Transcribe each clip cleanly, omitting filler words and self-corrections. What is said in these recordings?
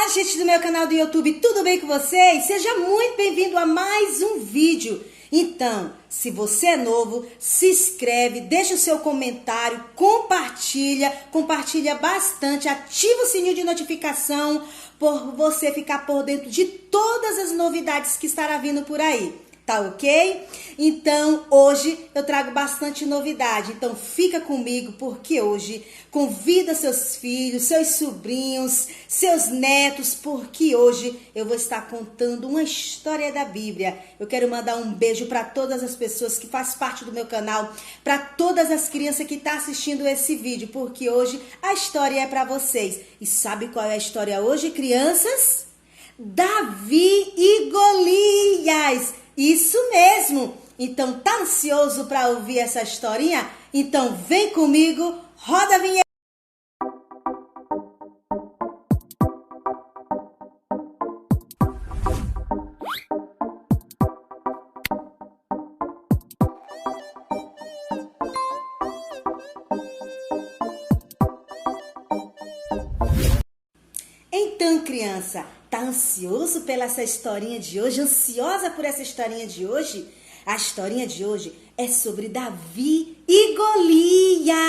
Olá, gente do meu canal do YouTube, tudo bem com vocês? Seja muito bem-vindo a mais um vídeo. Então, se você é novo, se inscreve, deixa o seu comentário, compartilha bastante, ativa o sininho de notificação por você ficar por dentro de todas as novidades que estará vindo por aí. Tá ok? Então, hoje eu trago bastante novidade. Então, fica comigo porque hoje convida seus filhos, seus sobrinhos, seus netos, porque hoje eu vou estar contando uma história da Bíblia. Eu quero mandar um beijo para todas as pessoas que fazem parte do meu canal, para todas as crianças que estão assistindo esse vídeo, porque hoje a história é para vocês. E sabe qual é a história hoje, crianças? Davi e Golias. Isso mesmo! Então, tá ansioso para ouvir essa historinha? Então, vem comigo, roda a vinheta! Então, criança, tá ansioso pela essa historinha de hoje? Ansiosa por essa historinha de hoje? A historinha de hoje é sobre Davi e Golias.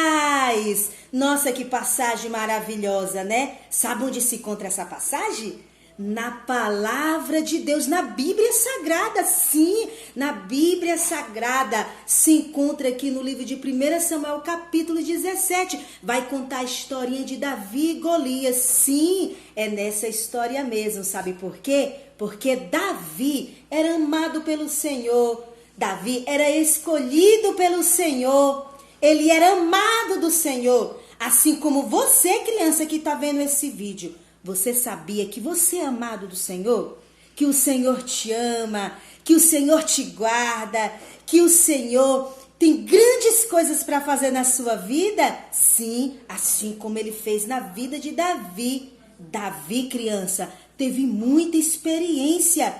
Nossa, que passagem maravilhosa, né? Sabe onde se encontra essa passagem? Na palavra de Deus, na Bíblia Sagrada. Sim, na Bíblia Sagrada se encontra aqui no livro de 1 Samuel, capítulo 17. Vai contar a historinha de Davi e Golias. Sim, é nessa história mesmo. Sabe por quê? Porque Davi era amado pelo Senhor. Davi era escolhido pelo Senhor. Ele era amado do Senhor. Assim como você, criança, que está vendo esse vídeo. Você sabia que você é amado do Senhor? Que o Senhor te ama, que o Senhor te guarda, que o Senhor tem grandes coisas para fazer na sua vida? Sim, assim como ele fez na vida de Davi. Davi, criança, teve muita experiência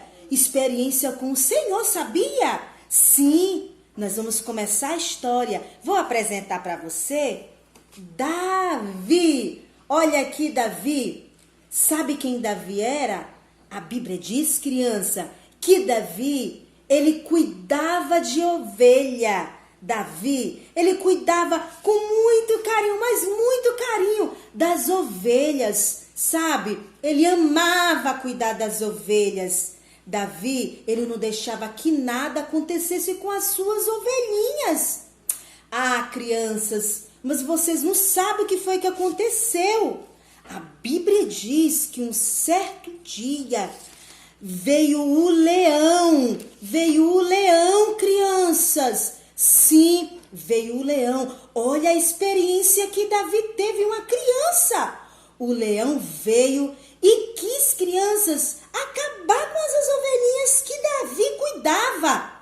com o Senhor, sabia? Sim, nós vamos começar a história. Vou apresentar para você Davi. Olha aqui, Davi. Sabe quem Davi era? A Bíblia diz, criança, que Davi, ele cuidava de ovelha. Davi, ele cuidava com muito carinho, mas muito carinho das ovelhas, sabe? Ele amava cuidar das ovelhas. Davi, ele não deixava que nada acontecesse com as suas ovelhinhas. Ah, crianças, mas vocês não sabem o que foi que aconteceu. A Bíblia diz que um certo dia veio o leão, crianças. Sim, veio o leão. Olha a experiência que Davi teve, uma criança. O leão veio e quis, crianças, acabar com as ovelhinhas que Davi cuidava.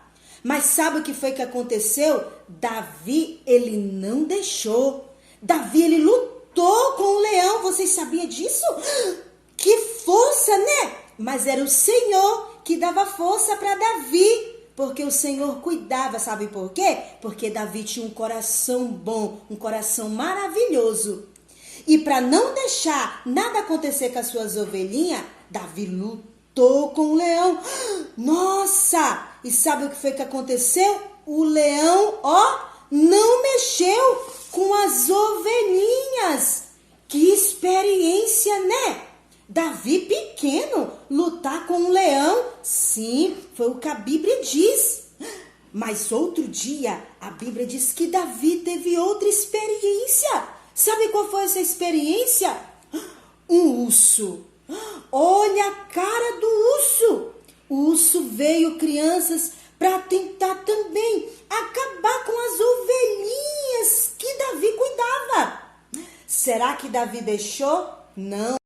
Mas sabe o que foi que aconteceu? Davi, ele não deixou. Davi, ele lutou com o leão, vocês sabiam disso? Que força, né? Mas era o Senhor que dava força para Davi, porque o Senhor cuidava, sabe por quê? Porque Davi tinha um coração bom, um coração maravilhoso. E para não deixar nada acontecer com as suas ovelhinhas, Davi lutou com o leão. Nossa! E sabe o que foi que aconteceu? O leão, não mexeu com as ovelhinhas. Que experiência, né? Davi pequeno lutar com um leão. Sim, foi o que a Bíblia diz. Mas outro dia, a Bíblia diz que Davi teve outra experiência. Sabe qual foi essa experiência? Um urso. Olha a cara do urso. O urso veio, crianças, para tentar também acabar com as ovelhinhas que Davi cuidava. Será que Davi deixou? Não.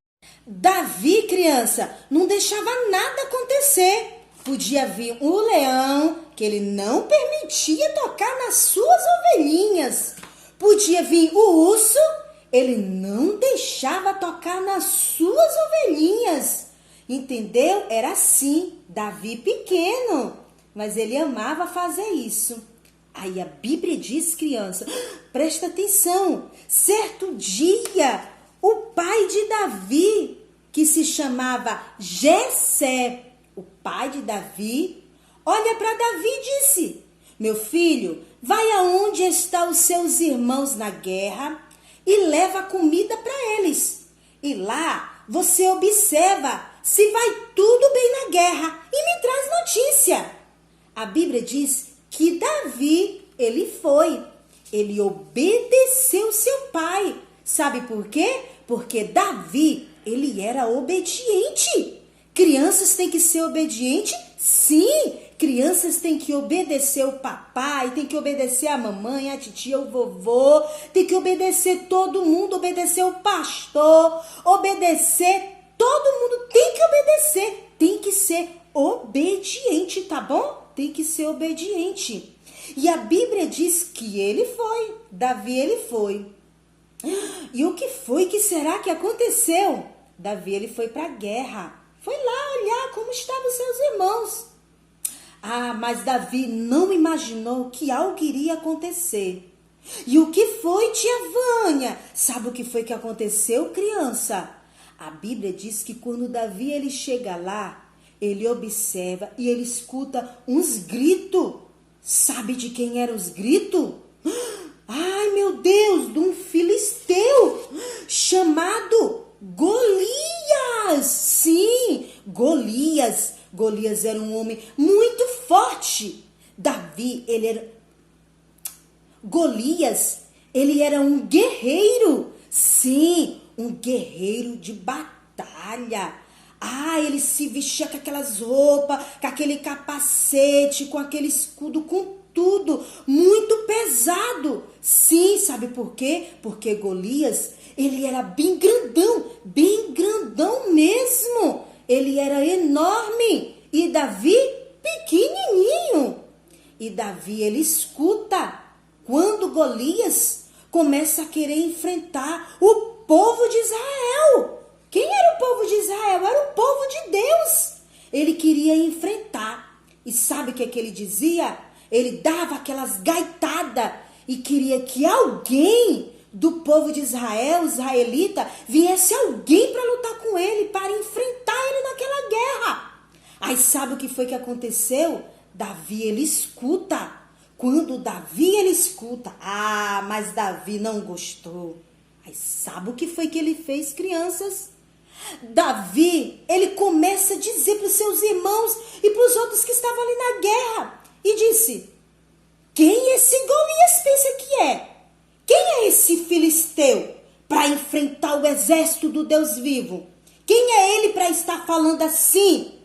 Davi, criança, não deixava nada acontecer. Podia vir um leão, que ele não permitia tocar nas suas ovelhinhas. Podia vir o urso, ele não deixava tocar nas suas ovelhinhas. Entendeu? Era assim, Davi pequeno, mas ele amava fazer isso. Aí a Bíblia diz, criança, presta atenção, certo dia, o pai de Davi que se chamava Jessé, o pai de Davi, olha para Davi e disse: meu filho, vai aonde estão os seus irmãos na guerra e leva comida para eles. E lá você observa se vai tudo bem na guerra e me traz notícia. A Bíblia diz que Davi, ele obedeceu seu pai. Sabe por quê? Porque Davi, ele era obediente. Crianças têm que ser obedientes? Sim, crianças têm que obedecer o papai, tem que obedecer a mamãe, a titia, o vovô, tem que obedecer todo mundo, obedecer o pastor, obedecer, todo mundo tem que obedecer, tem que ser obediente, tá bom? Tem que ser obediente. E a Bíblia diz que Davi ele foi. E o que foi? Que será que aconteceu? Davi ele foi para a guerra. Foi lá olhar como estavam os seus irmãos. Mas Davi não imaginou que algo iria acontecer. E o que foi, tia Vânia? Sabe o que foi que aconteceu, criança? A Bíblia diz que quando Davi ele chega lá, ele observa e ele escuta uns gritos. Sabe de quem eram os gritos? Ai, meu Deus, de um filisteu chamado Golias. Sim, Golias. Golias era um homem muito forte. Golias, ele era um guerreiro. Sim, um guerreiro de batalha. Ele se vestia com aquelas roupas, com aquele capacete, com aquele escudo, com tudo, muito pesado. Sim, sabe por quê? Porque Golias, ele era bem grandão mesmo. Ele era enorme e Davi pequenininho. E Davi, ele escuta quando Golias começa a querer enfrentar o povo de Israel. Quem era o povo de Israel? Era o povo de Deus. Ele queria enfrentar. E sabe o que ele dizia? Ele dava aquelas gaitadas e queria que alguém do povo de Israel, israelita, viesse alguém para lutar com ele, para enfrentar ele naquela guerra. Aí sabe o que foi que aconteceu? Davi, ele escuta. Quando Davi, ele escuta, mas Davi não gostou. Aí sabe o que foi que ele fez, crianças? Davi, ele começa a dizer para os seus irmãos e para os outros que estavam ali na guerra. E disse: quem esse Golias pensa que é? Quem é esse filisteu para enfrentar o exército do Deus vivo? Quem é ele para estar falando assim?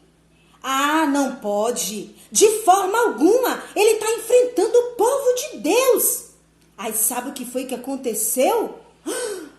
Não pode. De forma alguma. Ele está enfrentando o povo de Deus. Aí sabe o que foi que aconteceu?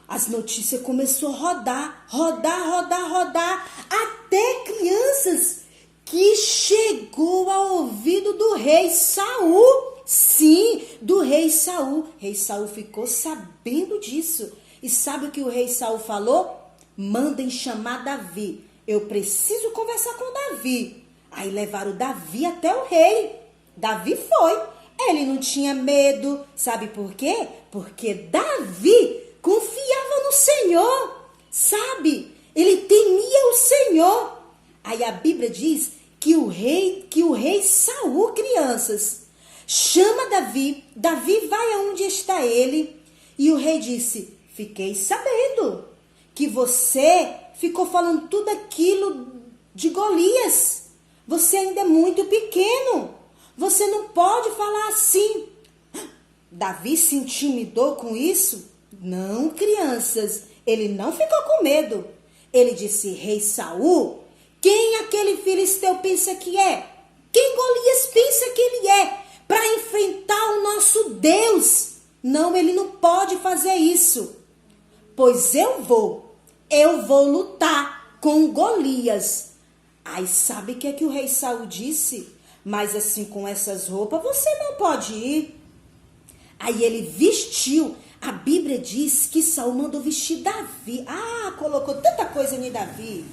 As notícias começaram a rodar. Até crianças que chegou ao ouvido do rei Saul. Sim, do rei Saul. Rei Saul ficou sabendo disso. E sabe o que o rei Saul falou? Mandem chamar Davi. Eu preciso conversar com Davi. Aí levaram Davi até o rei. Davi foi. Ele não tinha medo. Sabe por quê? Porque Davi confiava no Senhor. Sabe? Ele temia o Senhor. Aí a Bíblia diz que o rei Saul, crianças, chama Davi. Davi vai aonde está ele. E o rei disse: fiquei sabendo que você ficou falando tudo aquilo de Golias. Você ainda é muito pequeno. Você não pode falar assim. Davi se intimidou com isso? Não, crianças. Ele não ficou com medo. Ele disse: rei Saul, quem aquele filisteu pensa que é? Quem Golias pensa que ele é? Para enfrentar o nosso Deus. Não, ele não pode fazer isso. Pois eu vou lutar com Golias. Aí sabe o que é que o rei Saul disse? Mas assim, com essas roupas, você não pode ir. Aí ele vestiu. A Bíblia diz que Saul mandou vestir Davi. Colocou tanta coisa em Davi.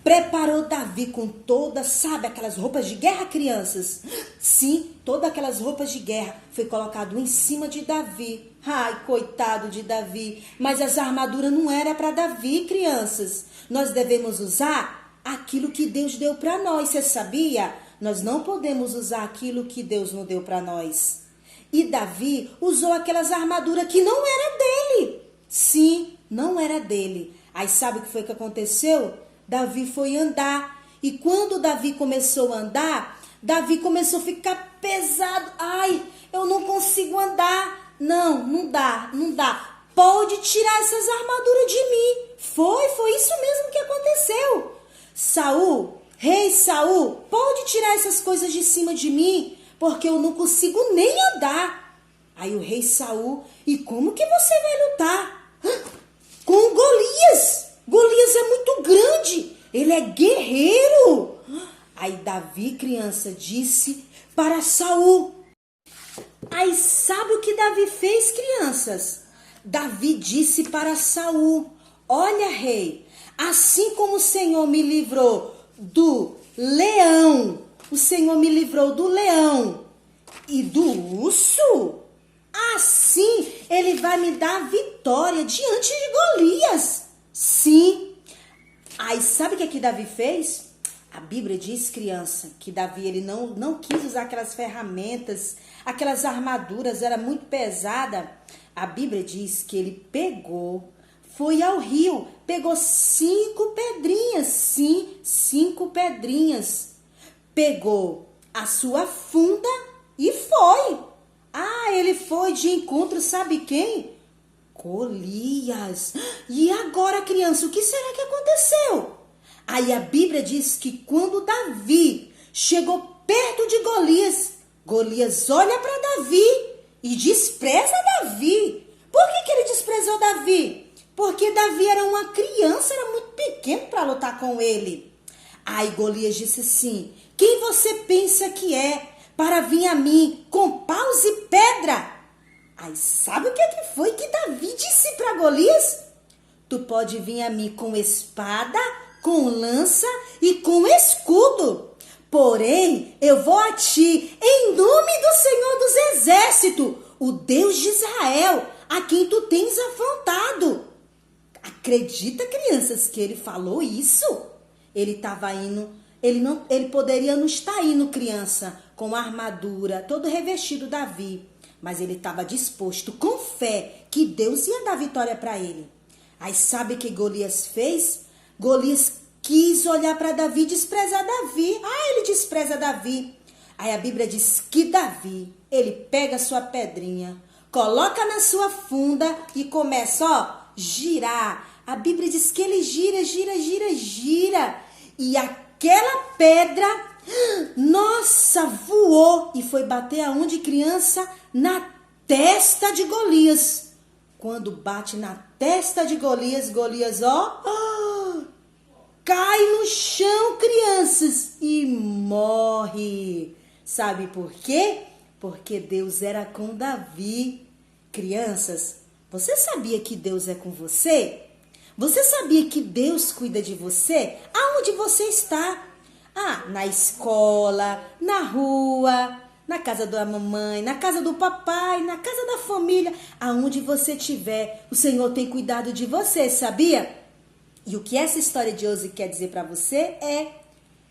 preparou Davi com todas, sabe, aquelas roupas de guerra, crianças? Sim, todas aquelas roupas de guerra foi colocado em cima de Davi. Ai, coitado de Davi. Mas essa armadura não era para Davi, crianças. Nós devemos usar aquilo que Deus deu para nós. Você sabia? Nós não podemos usar aquilo que Deus não deu para nós. E Davi usou aquelas armaduras que não era dele. Sim, não era dele. Aí sabe o que foi que aconteceu? Davi foi andar. E quando Davi começou a andar, Davi começou a ficar pesado. Ai, eu não consigo andar. Não dá. Pode tirar essas armaduras de mim. Foi isso mesmo que aconteceu. Rei Saul, pode tirar essas coisas de cima de mim, porque eu não consigo nem andar. Aí o rei Saul, e como que você vai lutar? Com Golias. Golias é muito grande, ele é guerreiro. Aí Davi, criança, disse para Saul. Aí sabe o que Davi fez, crianças? Davi disse para Saul: olha, rei, assim como o Senhor me livrou do leão, o Senhor me livrou do leão e do urso, assim ele vai me dar vitória diante de Golias. Sim. Aí sabe o que Davi fez? A Bíblia diz, criança, que Davi ele não quis usar aquelas ferramentas, aquelas armaduras, era muito pesada. A Bíblia diz que ele foi ao rio, pegou 5 pedrinhas, sim, 5 pedrinhas. Pegou a sua funda e foi. Ele foi de encontro, sabe quem? Golias. E agora, criança, o que será que aconteceu? Aí a Bíblia diz que quando Davi chegou perto de Golias, Golias olha para Davi e despreza Davi. Por que ele desprezou Davi? Porque Davi era uma criança, era muito pequeno para lutar com ele. Aí Golias disse assim: quem você pensa que é para vir a mim com paus e pedra? Aí sabe o que foi que Davi disse para Golias? Tu pode vir a mim com espada, com lança e com escudo. Porém, eu vou a ti em nome do Senhor dos Exércitos, o Deus de Israel, a quem tu tens afrontado. Acredita, crianças, que ele falou isso? Ele estava indo, ele poderia não estar indo, criança, com a armadura, todo revestido Davi, mas ele estava disposto, com fé, que Deus ia dar vitória para ele. Aí sabe o que Golias fez? Golias quis olhar para Davi e desprezar Davi. Ele despreza Davi. Aí a Bíblia diz que Davi, ele pega a sua pedrinha, coloca na sua funda e começa, girar. A Bíblia diz que ele gira. E aquela pedra, nossa, voou e foi bater aonde, criança? Na testa de Golias. Quando bate na testa de Golias, cai no chão, crianças, e morre. Sabe por quê? Porque Deus era com Davi. Crianças, você sabia que Deus é com você? Você sabia que Deus cuida de você? Aonde você está? Na escola, na rua, na casa da mamãe, na casa do papai, na casa da família. Aonde você estiver, o Senhor tem cuidado de você, sabia? E o que essa história de hoje quer dizer para você é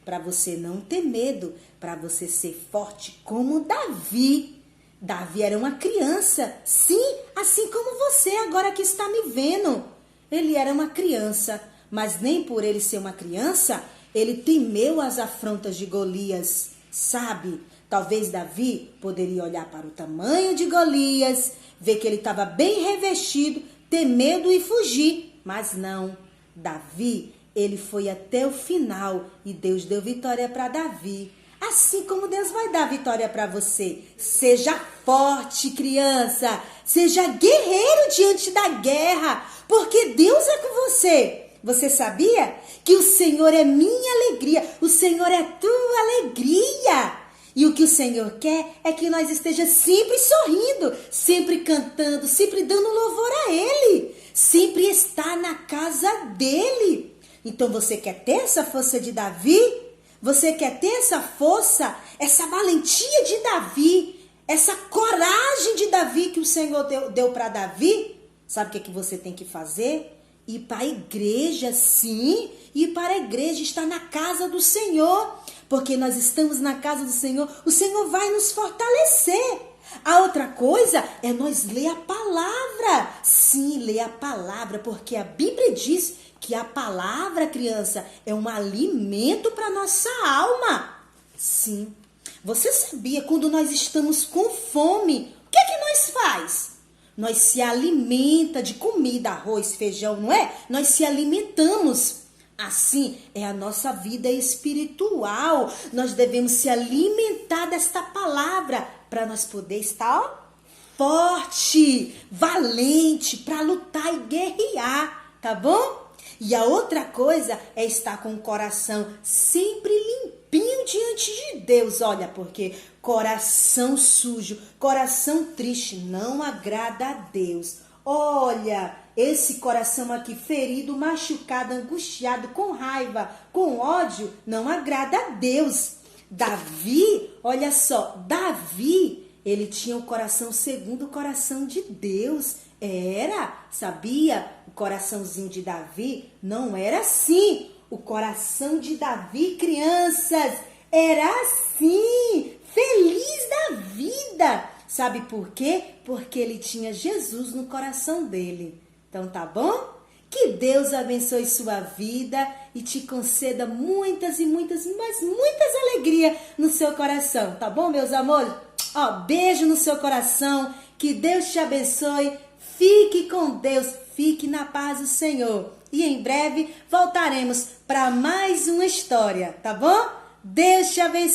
para você não ter medo, para você ser forte como Davi. Davi era uma criança, sim, assim como você agora que está me vendo. Ele era uma criança, mas nem por ele ser uma criança, ele temeu as afrontas de Golias, sabe? Talvez Davi poderia olhar para o tamanho de Golias, ver que ele estava bem revestido, ter medo e fugir, mas não. Davi, ele foi até o final e Deus deu vitória para Davi. Assim como Deus vai dar vitória para você. Seja forte, criança. Seja guerreiro diante da guerra, porque Deus é com você. Você sabia que o Senhor é minha alegria? O Senhor é tua alegria. E o que o Senhor quer é que nós estejamos sempre sorrindo, sempre cantando, sempre dando louvor a Ele. Sempre estar na casa dEle. Então você quer ter essa força de Davi? Você quer ter essa força, essa valentia de Davi, essa coragem de Davi que o Senhor deu para Davi? Sabe o que você tem que fazer? Ir para a igreja, sim. Ir para a igreja, estar na casa do Senhor. Porque nós estamos na casa do Senhor, o Senhor vai nos fortalecer. A outra coisa é nós ler a palavra. Sim, ler a palavra, porque a Bíblia diz que a palavra, criança, é um alimento para nossa alma. Sim. Você sabia, quando nós estamos com fome, o que é que nós faz? Nós se alimenta de comida, arroz, feijão, não é? Nós se alimentamos. Assim é a nossa vida espiritual. Nós devemos se alimentar desta palavra para nós poder estar forte, valente, para lutar e guerrear, tá bom? E a outra coisa é estar com o coração sempre limpinho diante de Deus. Olha, porque coração sujo, coração triste não agrada a Deus. Olha, esse coração aqui ferido, machucado, angustiado, com raiva, com ódio, não agrada a Deus. Davi, olha só, Davi, ele tinha o coração segundo o coração de Deus. Sabia? O coraçãozinho de Davi não era assim. O coração de Davi, crianças, era assim, feliz da vida. Sabe por quê? Porque ele tinha Jesus no coração dele. Então tá bom? Que Deus abençoe sua vida e te conceda muitas e muitas, mas muitas alegrias no seu coração. Tá bom, meus amores? Ó, beijo no seu coração. Que Deus te abençoe. Fique com Deus. Fique na paz do Senhor. E em breve voltaremos para mais uma história, tá bom? Deus te abençoe.